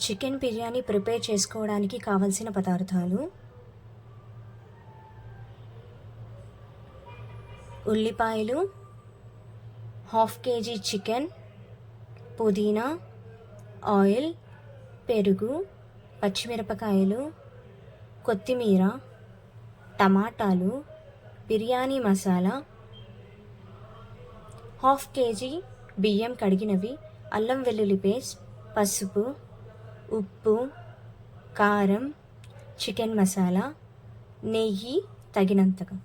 Chicken biryani prepare చేసుకోవడానికి కావలసిన పదార్థాలు: ఉల్లిపాయలు, హాఫ్ కేజీ చికెన్, పుదీనా, ఆయిల్, పెరుగు, పచ్చిమిరపకాయలు, కొత్తిమీర, టమాటాలు, బిర్యానీ మసాలా, హాఫ్ కేజీ బియ్యం కడిగినవి, అల్లం వెల్లుల్లి పేస్ట్, పసుపు, ఉప్పు, కారం, చికెన్ మసాలా, నెయ్యి తగినంతగా.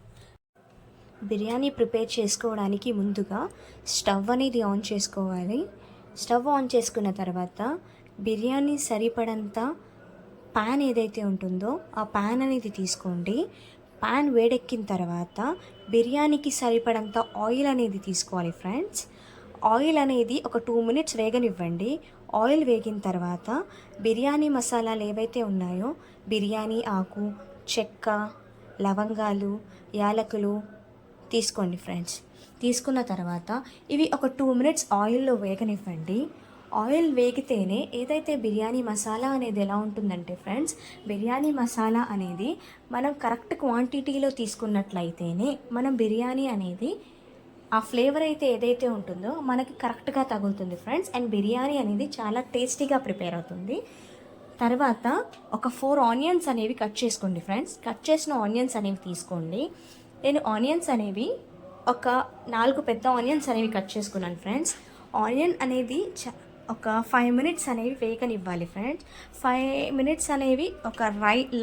బిర్యానీ ప్రిపేర్ చేసుకోవడానికి ముందుగా స్టవ్ అనేది ఆన్ చేసుకోవాలి. స్టవ్ ఆన్ చేసుకున్న తర్వాత బిర్యానీ సరిపడంత ప్యాన్ ఏదైతే ఉంటుందో ఆ ప్యాన్ అనేది తీసుకోండి. ప్యాన్ వేడెక్కిన తర్వాత బిర్యానీకి సరిపడంత ఆయిల్ అనేది తీసుకోవాలి ఫ్రెండ్స్. ఆయిల్ అనేది ఒక 2 మినిట్స్ వేగనివ్వండి. ఆయిల్ వేగిన తర్వాత బిర్యానీ మసాలాలు ఏవైతే ఉన్నాయో బిర్యానీ ఆకు, చెక్క, లవంగాలు, యాలకులు తీసుకోండి ఫ్రెండ్స్. తీసుకున్న తర్వాత ఇవి ఒక 2 మినిట్స్ ఆయిల్లో వేగనివ్వండి. ఆయిల్ వేగితేనే ఏదైతే బిర్యానీ మసాలా అనేది ఎలా ఉంటుందంటే ఫ్రెండ్స్, బిర్యానీ మసాలా అనేది మనం కరెక్ట్ క్వాంటిటీలో తీసుకున్నట్లయితేనే మనం బిర్యానీ అనేది ఆ ఫ్లేవర్ అయితే ఏదైతే ఉంటుందో మనకి కరెక్ట్గా తగులుతుంది ఫ్రెండ్స్. అండ్ బిర్యానీ అనేది చాలా టేస్టీగా ప్రిపేర్ అవుతుంది. తర్వాత ఒక 4 ఆనియన్స్ అనేవి కట్ చేసుకోండి ఫ్రెండ్స్. కట్ చేసిన ఆనియన్స్ అనేవి తీసుకోండి. నేను ఆనియన్స్ అనేవి ఒక 4 పెద్ద ఆనియన్స్ అనేవి కట్ చేసుకున్నాను ఫ్రెండ్స్. ఆనియన్ అనేది ఒక 5 మినిట్స్ అనేవి వేగనివ్వాలి ఫ్రెండ్స్. 5 మినిట్స్ అనేవి ఒక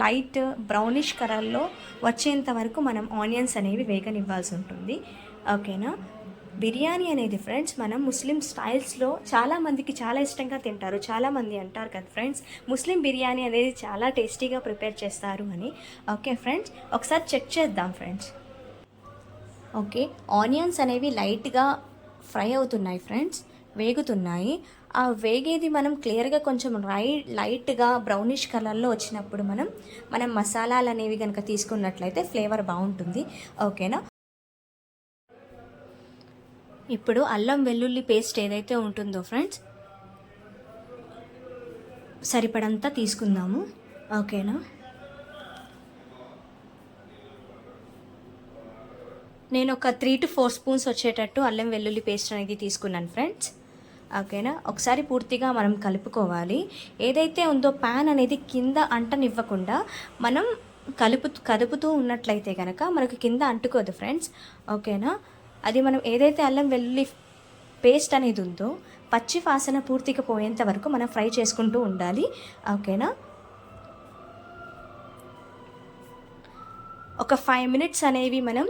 లైట్ బ్రౌనిష్ కలర్లో వచ్చేంత వరకు మనం ఆనియన్స్ అనేవి వేగనివ్వాల్సి ఉంటుంది. ఓకేనా. బిర్యానీ అనేది ఫ్రెండ్స్ మనం ముస్లిం స్టైల్స్లో చాలామందికి చాలా ఇష్టంగా తింటారు. చాలామంది అంటారు కదా ఫ్రెండ్స్, ముస్లిం బిర్యానీ అనేది చాలా టేస్టీగా ప్రిపేర్ చేస్తారు అని. ఓకే ఫ్రెండ్స్, ఒకసారి చెక్ చేద్దాం ఫ్రెండ్స్. ఓకే, ఆనియన్స్ అనేవి లైట్గా ఫ్రై అవుతున్నాయి ఫ్రెండ్స్, వేగుతున్నాయి. ఆ వేగేది మనం క్లియర్గా కొంచెం లైట్గా బ్రౌనిష్ కలర్లో వచ్చినప్పుడు మనం మసాలాలు అనేవి కనుక తీసుకున్నట్లయితే ఫ్లేవర్ బాగుంటుంది. ఓకేనా. ఇప్పుడు అల్లం వెల్లుల్లి పేస్ట్ ఏదైతే ఉంటుందో ఫ్రెండ్స్ సరిపడంతా తీసుకుందాము. ఓకేనా. నేను ఒక 3 to 4 స్పూన్స్ వచ్చేటట్టు అల్లం వెల్లుల్లి పేస్ట్ అనేది తీసుకున్నాను ఫ్రెండ్స్. ఓకేనా. ఒకసారి పూర్తిగా మనం కలుపుకోవాలి. ఏదైతే ఉందో ప్యాన్ అనేది కింద అంటనివ్వకుండా మనం కదుపుతూ ఉన్నట్లయితే కనుక మనకు కింద అంటుకోదు ఫ్రెండ్స్. ఓకేనా. అది మనం ఏదైతే అల్లం వెల్లుల్లి పేస్ట్ అనేది ఉందో పచ్చి వాసన పూర్తిగా పోయేంత వరకు మనం ఫ్రై చేసుకుంటూ ఉండాలి. ఓకేనా. ఒక 5 మినిట్స్ అనేవి మనం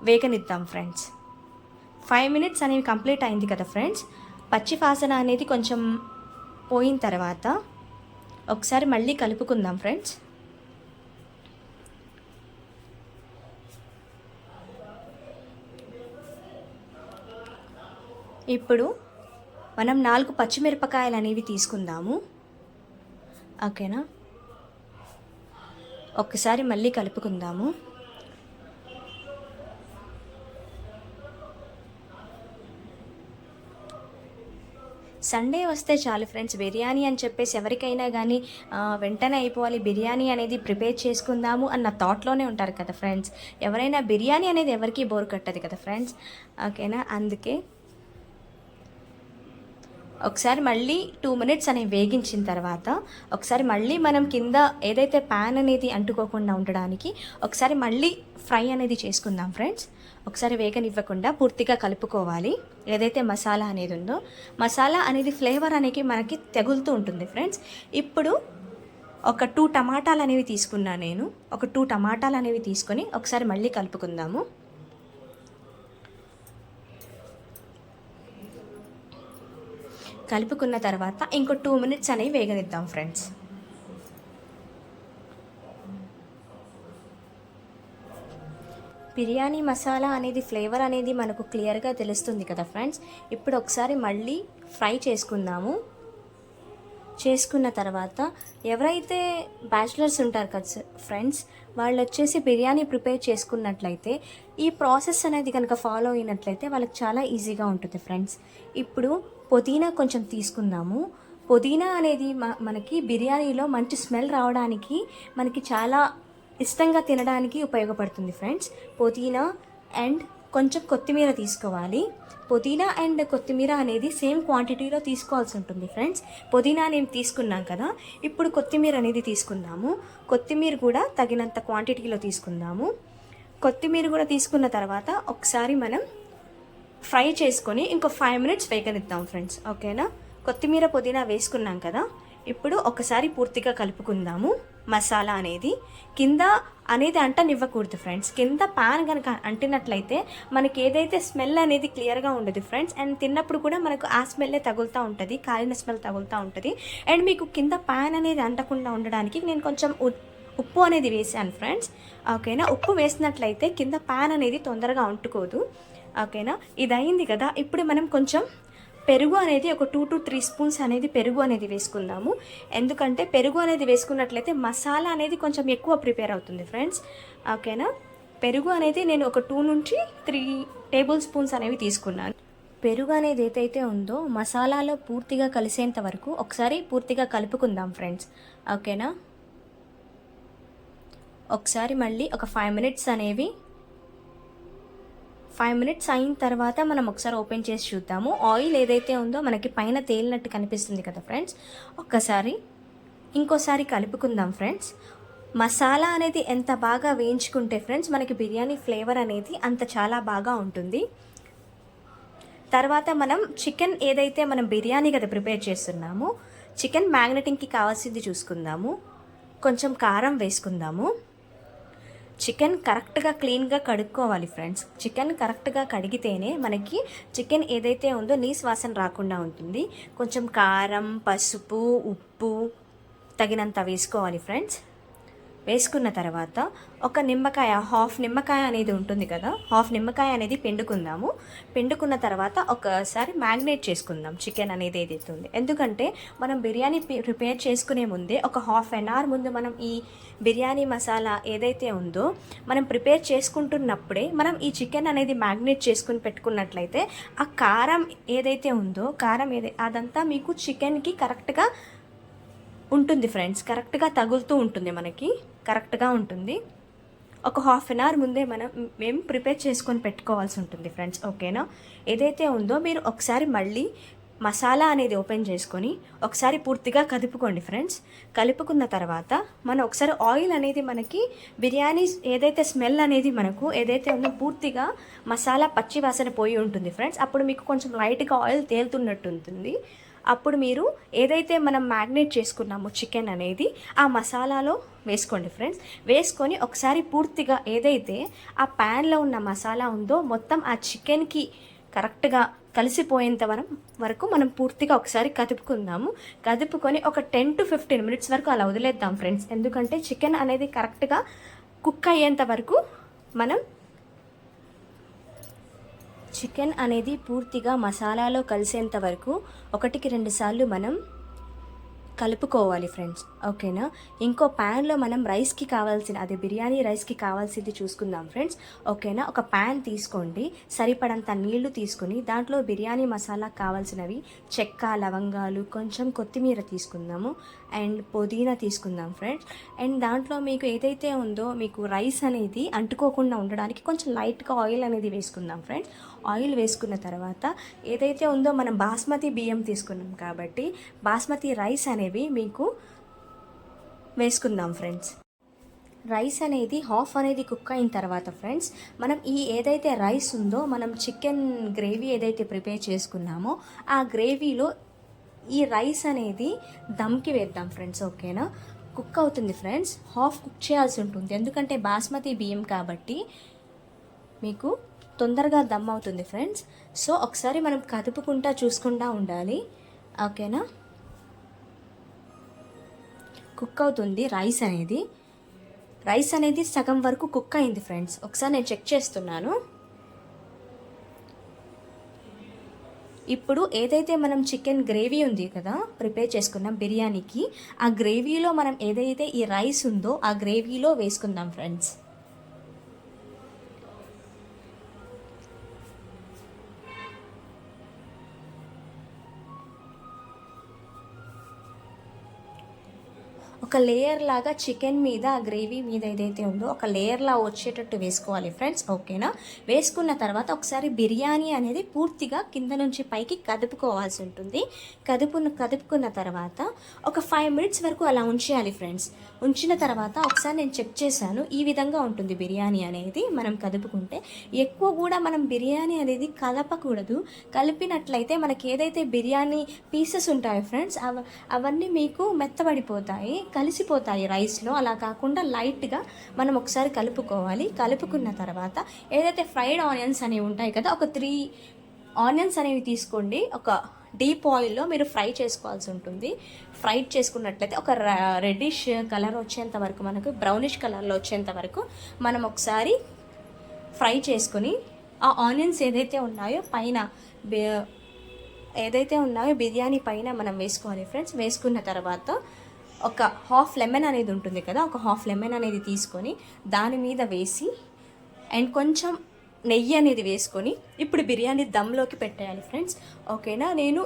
వేగనిద్దాం ఫ్రెండ్స్. 5 మినిట్స్ అనేవి కంప్లీట్ అయింది కదా ఫ్రెండ్స్. పచ్చి వాసన అనేది కొంచెం పోయిన తర్వాత ఒకసారి మళ్ళీ కలుపుకుందాం ఫ్రెండ్స్. ఇప్పుడు మనం 4 పచ్చిమిరపకాయలు అనేవి తీసుకుందాము. ఓకేనా. ఒక్కసారి మళ్ళీ కలుపుకుందాము. సండే వస్తే చాలు ఫ్రెండ్స్, బిర్యానీ అని చెప్పేసి ఎవరికైనా కానీ వెంటనే అయిపోవాలి, బిర్యానీ అనేది ప్రిపేర్ చేసుకుందాము అన్న థాట్లోనే ఉంటారు కదా ఫ్రెండ్స్. ఎవరైనా బిర్యానీ అనేది ఎవరికి బోర్ కట్టదు కదా ఫ్రెండ్స్. ఓకేనా. అందుకే ఒకసారి మళ్ళీ 2 మినిట్స్ అనేవి వేగించిన తర్వాత ఒకసారి మళ్ళీ మనం కింద ఏదైతే ప్యాన్ అనేది అంటుకోకుండా ఉండడానికి ఒకసారి మళ్ళీ ఫ్రై అనేది చేసుకుందాం ఫ్రెండ్స్. ఒకసారి వేగనివ్వకుండా పూర్తిగా కలుపుకోవాలి. ఏదైతే మసాలా అనేది ఉందో మసాలా అనేది ఫ్లేవర్ అనేది మనకి తగులుతూ ఉంటుంది ఫ్రెండ్స్. ఇప్పుడు ఒక 2 టమాటాలు అనేవి తీసుకున్నాను నేను. ఒక 2 టమాటాలు అనేవి తీసుకొని ఒకసారి మళ్ళీ కలుపుకుందాము. కలుపుకున్న తర్వాత ఇంకో 2 మినిట్స్ అనేవి వేగనిద్దాం ఫ్రెండ్స్. బిర్యానీ మసాలా అనేది ఫ్లేవర్ అనేది మనకు క్లియర్గా తెలుస్తుంది కదా ఫ్రెండ్స్. ఇప్పుడు ఒకసారి మళ్ళీ ఫ్రై చేసుకుందాము. చేసుకున్న తర్వాత ఎవరైతే బ్యాచిలర్స్ ఉంటారు కదా ఫ్రెండ్స్, వాళ్ళు వచ్చేసి బిర్యానీ ప్రిపేర్ చేసుకున్నట్లయితే ఈ ప్రాసెస్ అనేది కనుక ఫాలో అయినట్లయితే వాళ్ళకి చాలా ఈజీగా ఉంటుంది ఫ్రెండ్స్. ఇప్పుడు పుదీనా కొంచెం తీసుకుందాము. పుదీనా అనేది మనకి బిర్యానీలో మంచి స్మెల్ రావడానికి, మనకి చాలా ఇష్టంగా తినడానికి ఉపయోగపడుతుంది ఫ్రెండ్స్. పుదీనా అండ్ కొంచెం కొత్తిమీర తీసుకోవాలి. పుదీనా అండ్ కొత్తిమీర అనేది సేమ్ క్వాంటిటీలో తీసుకోవాల్సి ఉంటుంది ఫ్రెండ్స్. పుదీనా నేను తీసుకున్నాం కదా, ఇప్పుడు కొత్తిమీర అనేది తీసుకుందాము. కొత్తిమీర కూడా తగినంత క్వాంటిటీలో తీసుకుందాము. కొత్తిమీర కూడా తీసుకున్న తర్వాత ఒకసారి మనం ఫ్రై చేసుకొని ఇంకో 5 మినిట్స్ వేగనిద్దాం ఫ్రెండ్స్. ఓకేనా. కొత్తిమీర పుదీనా వేసుకున్నాం కదా, ఇప్పుడు ఒకసారి పూర్తిగా కలుపుకుందాము. మసాలా అనేది కింద అనేది అంటనివ్వకూడదు ఫ్రెండ్స్. కింద పాన్ కనుక అంటినట్లయితే మనకి ఏదైతే స్మెల్ అనేది క్లియర్గా ఉండదు ఫ్రెండ్స్. అండ్ తిన్నప్పుడు కూడా మనకు ఆ స్మెల్లే తగులుతూ ఉంటుంది, కాలిన స్మెల్ తగులుతూ ఉంటుంది. అండ్ మీకు కింద పాన్ అనేది అంటకుండా ఉండడానికి నేను కొంచెం ఉప్పు అనేది వేసాను ఫ్రెండ్స్. ఓకేనా. ఉప్పు వేసినట్లయితే కింద పాన్ అనేది తొందరగా అంటుకోదు. ఓకేనా. ఇది అయింది కదా, ఇప్పుడు మనం కొంచెం పెరుగు అనేది ఒక 2 to 3 స్పూన్స్ అనేది పెరుగు అనేది వేసుకుందాము. ఎందుకంటే పెరుగు అనేది వేసుకున్నట్లయితే మసాలా అనేది కొంచెం ఎక్కువ ప్రిపేర్ అవుతుంది ఫ్రెండ్స్. ఓకేనా. పెరుగు అనేది నేను ఒక 2 నుంచి 3 టేబుల్ స్పూన్స్ అనేవి తీసుకున్నాను. పెరుగు అనేది ఏదైతే ఉందో మసాలాలో పూర్తిగా కలిసేంత వరకు ఒకసారి పూర్తిగా కలుపుకుందాం ఫ్రెండ్స్. ఓకేనా. ఒకసారి మళ్ళీ ఒక 5 మినిట్స్ అనేవి 5 మినిట్స్ అయిన తర్వాత మనం ఒకసారి ఓపెన్ చేసి చూద్దాము. ఆయిల్ ఏదైతే ఉందో మనకి పైన తేలినట్టు కనిపిస్తుంది కదా ఫ్రెండ్స్. ఇంకోసారి కలుపుకుందాం ఫ్రెండ్స్. మసాలా అనేది ఎంత బాగా వేయించుకుంటే ఫ్రెండ్స్ మనకి బిర్యానీ ఫ్లేవర్ అనేది అంత చాలా బాగా ఉంటుంది. తర్వాత మనం చికెన్ ఏదైతే మనం బిర్యానీ కదా ప్రిపేర్ చేస్తున్నామో, చికెన్ మ్యాగ్నెటింగ్కి కావాల్సింది చూసుకుందాము. కొంచెం కారం వేసుకుందాము. చికెన్ కరెక్ట్గా క్లీన్గా కడుక్కోవాలి ఫ్రెండ్స్. చికెన్ కరెక్ట్గా కడిగితేనే మనకి చికెన్ ఏదైతే ఉందో నీసు వాసన రాకుండా ఉంటుంది. కొంచెం కారం, పసుపు, ఉప్పు తగినంత వేసుకోవాలి ఫ్రెండ్స్. వేసుకున్న తర్వాత ఒక నిమ్మకాయ, హాఫ్ నిమ్మకాయ అనేది ఉంటుంది కదా, హాఫ్ నిమ్మకాయ అనేది పిండుకుందాము. పిండుకున్న తర్వాత ఒకసారి మ్యాగ్నేట్ చేసుకుందాం చికెన్ అనేది ఏదైతే ఉంది. ఎందుకంటే మనం బిర్యానీ ప్రిపేర్ చేసుకునే ముందే ఒక ½ అవర్ ముందు మనం ఈ బిర్యానీ మసాలా ఏదైతే ఉందో మనం ప్రిపేర్ చేసుకుంటున్నప్పుడే మనం ఈ చికెన్ అనేది మ్యాగ్నేట్ చేసుకుని పెట్టుకున్నట్లయితే ఆ కారం ఏదైతే ఉందో అదంతా మీకు చికెన్కి కరెక్ట్గా ఉంటుంది ఫ్రెండ్స్. కరెక్ట్గా తగులుతూ ఉంటుంది, మనకి కరెక్ట్గా ఉంటుంది. ఒక ½ అవర్ ముందే మేము ప్రిపేర్ చేసుకొని పెట్టుకోవాల్సి ఉంటుంది ఫ్రెండ్స్. ఓకేనా. ఏదైతే ఉందో మీరు ఒకసారి మళ్ళీ మసాలా అనేది ఓపెన్ చేసుకొని ఒకసారి పూర్తిగా కలుపుకోండి ఫ్రెండ్స్. కలుపుకున్న తర్వాత మనం ఒకసారి ఆయిల్ అనేది మనకి బిర్యానీ ఏదైతే స్మెల్ అనేది మనకు ఏదైతే ఉందో పూర్తిగా మసాలా పచ్చి వాసన పోయి ఉంటుంది ఫ్రెండ్స్. అప్పుడు మీకు కొంచెం లైట్గా ఆయిల్ తేలుతున్నట్టు ఉంటుంది. అప్పుడు మీరు ఏదైతే మనం మ్యాగ్నేట్ చేసుకున్నామో చికెన్ అనేది ఆ మసాలాలో వేసుకోండి ఫ్రెండ్స్. వేసుకొని ఒకసారి పూర్తిగా ఏదైతే ఆ ప్యాన్లో ఉన్న మసాలా ఉందో మొత్తం ఆ చికెన్కి కరెక్ట్గా కలిసిపోయేంత వరకు మనం పూర్తిగా ఒకసారి కదుపుకుందాము. కదుపుకొని ఒక 10 to 15 మినిట్స్ వరకు అలా వదిలేద్దాం ఫ్రెండ్స్. ఎందుకంటే చికెన్ అనేది కరెక్ట్గా కుక్ అయ్యేంత వరకు మనం చికెన్ అనేది పూర్తిగా మసాలాలో కలిసేంత వరకు 1కి 2 సార్లు మనం కలుపుకోవాలి ఫ్రెండ్స్. ఓకేనా. ఇంకో ప్యాన్లో మనం రైస్కి కావాల్సిన అదే బిర్యానీ రైస్కి కావాల్సింది చూసుకుందాం ఫ్రెండ్స్. ఓకేనా. ఒక ప్యాన్ తీసుకోండి, సరిపడంత నీళ్లు తీసుకుని దాంట్లో బిర్యానీ మసాలా కావాల్సినవి చెక్క, లవంగాలు, కొంచెం కొత్తిమీర తీసుకుందాము అండ్ పుదీనా తీసుకుందాం ఫ్రెండ్స్. అండ్ దాంట్లో మీకు ఏదైతే ఉందో మీకు రైస్ అనేది అంటుకోకుండా ఉండడానికి కొంచెం లైట్గా ఆయిల్ అనేది వేసుకుందాం ఫ్రెండ్స్. ఆయిల్ వేసుకున్న తర్వాత ఏదైతే ఉందో మనం బాస్మతి బియ్యం తీసుకున్నాం కాబట్టి బాస్మతి రైస్ అనేవి మీకు వేసుకుందాం ఫ్రెండ్స్. రైస్ అనేది హాఫ్ అనేది కుక్ అయిన తర్వాత ఫ్రెండ్స్ మనం ఈ ఏదైతే రైస్ ఉందో మనం చికెన్ గ్రేవీ ఏదైతే ప్రిపేర్ చేసుకున్నామో ఆ గ్రేవీలో ఈ రైస్ అనేది దమ్కి వేద్దాం ఫ్రెండ్స్. ఓకేనా. కుక్ అవుతుంది ఫ్రెండ్స్. హాఫ్ కుక్ చేయాల్సి ఉంటుంది, ఎందుకంటే బాస్మతి బియ్యం కాబట్టి మీకు తొందరగా దమ్ అవుతుంది ఫ్రెండ్స్. సో ఒకసారి మనం కదుపుకుంటా చూసుకుంటా ఉండాలి. ఓకేనా. కుక్ అవుతుంది రైస్ అనేది సగం వరకు కుక్ అయింది ఫ్రెండ్స్. ఒకసారి నేను చెక్ చేస్తున్నాను. ఇప్పుడు ఏదైతే మనం చికెన్ గ్రేవీ ఉంది కదా ప్రిపేర్ చేసుకున్నాం బిర్యానీకి, ఆ గ్రేవీలో మనం ఏదైతే ఈ రైస్ ఉందో ఆ గ్రేవీలో వేసుకుందాం ఫ్రెండ్స్. ఒక లేయర్ లాగా చికెన్ మీద ఆ గ్రేవీ మీద ఏదైతే ఉందో ఒక లేయర్లా వచ్చేటట్టు వేసుకోవాలి ఫ్రెండ్స్. ఓకేనా? వేసుకున్న తర్వాత ఒకసారి బిర్యానీ అనేది పూర్తిగా కింద నుంచి పైకి కదుపుకోవాల్సి ఉంటుంది. కదుపుకున్న తర్వాత ఒక 5 మినిట్స్ వరకు అలా ఉంచేయాలి ఫ్రెండ్స్. ఉంచిన తర్వాత ఒకసారి నేను చెక్ చేశాను, ఈ విధంగా ఉంటుంది బిర్యానీ అనేది మనం కదుపుకుంటే. ఎక్కువ కూడా మనం బిర్యానీ అనేది కలపకూడదు. కలిపినట్లయితే మనకి ఏదైతే బిర్యానీ పీసెస్ ఉంటాయో ఫ్రెండ్స్ అవన్నీ మీకు మెత్తబడిపోతాయి, కలిసిపోతాయి రైస్లో. అలా కాకుండా లైట్గా మనం ఒకసారి కలుపుకోవాలి. కలుపుకున్న తర్వాత ఏదైతే ఫ్రైడ్ ఆనియన్స్ అనేవి ఉంటాయి కదా, ఒక 3 ఆనియన్స్ అనేవి తీసుకోండి. ఒక డీప్ ఆయిల్లో మీరు ఫ్రై చేసుకోవాల్సి ఉంటుంది. ఫ్రై చేసుకున్నట్లయితే ఒక రెడ్డిష్ కలర్ వచ్చేంత వరకు, మనకు బ్రౌనిష్ కలర్లో వచ్చేంత వరకు మనం ఒకసారి ఫ్రై చేసుకొని ఆ ఆనియన్స్ ఏదైతే ఉన్నాయో బిర్యానీ పైన మనం వేసుకోవాలి ఫ్రెండ్స్. వేసుకున్న తర్వాత ఒక హాఫ్ లెమన్ అనేది ఉంటుంది కదా, ఒక హాఫ్ లెమన్ అనేది తీసుకొని దాని మీద వేసి అండ్ కొంచెం నెయ్యి అనేది వేసుకొని ఇప్పుడు బిర్యానీ దమ్లోకి పెట్టేయాలి ఫ్రెండ్స్. ఓకేనా? నేను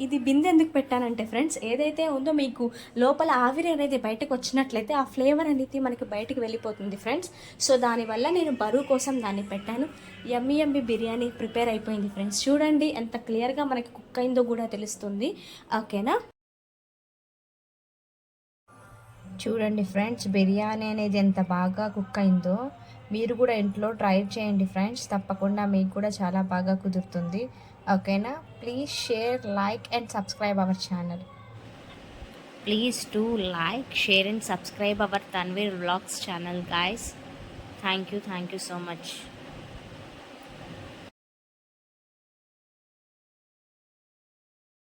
ఇది బిందె ఎందుకు పెట్టానంటే ఫ్రెండ్స్, ఏదైతే ఉందో మీకు లోపల ఆవిరి అనేది బయటకు వచ్చినట్లయితే ఆ ఫ్లేవర్ అనేది మనకి బయటకు వెళ్ళిపోతుంది ఫ్రెండ్స్. సో దానివల్ల నేను బరువు కోసం దాన్ని పెట్టాను. యమ్మీ బిర్యానీ ప్రిపేర్ అయిపోయింది ఫ్రెండ్స్. చూడండి ఎంత క్లియర్గా మనకి కుక్ అయిందో కూడా తెలుస్తుంది. ఓకేనా? చూడండి ఫ్రెండ్స్, బిర్యానీ అనేది ఎంత బాగా కుక్ అయిందో. మీరు కూడా ఇంట్లో ట్రై చేయండి ఫ్రెండ్స్, తప్పకుండా మీకు కూడా చాలా బాగా కుదురుతుంది. ఓకేనా? Please share, like and subscribe our channel. Please do like, share and subscribe our Tanveer Vlogs channel, guys. Thank you so much.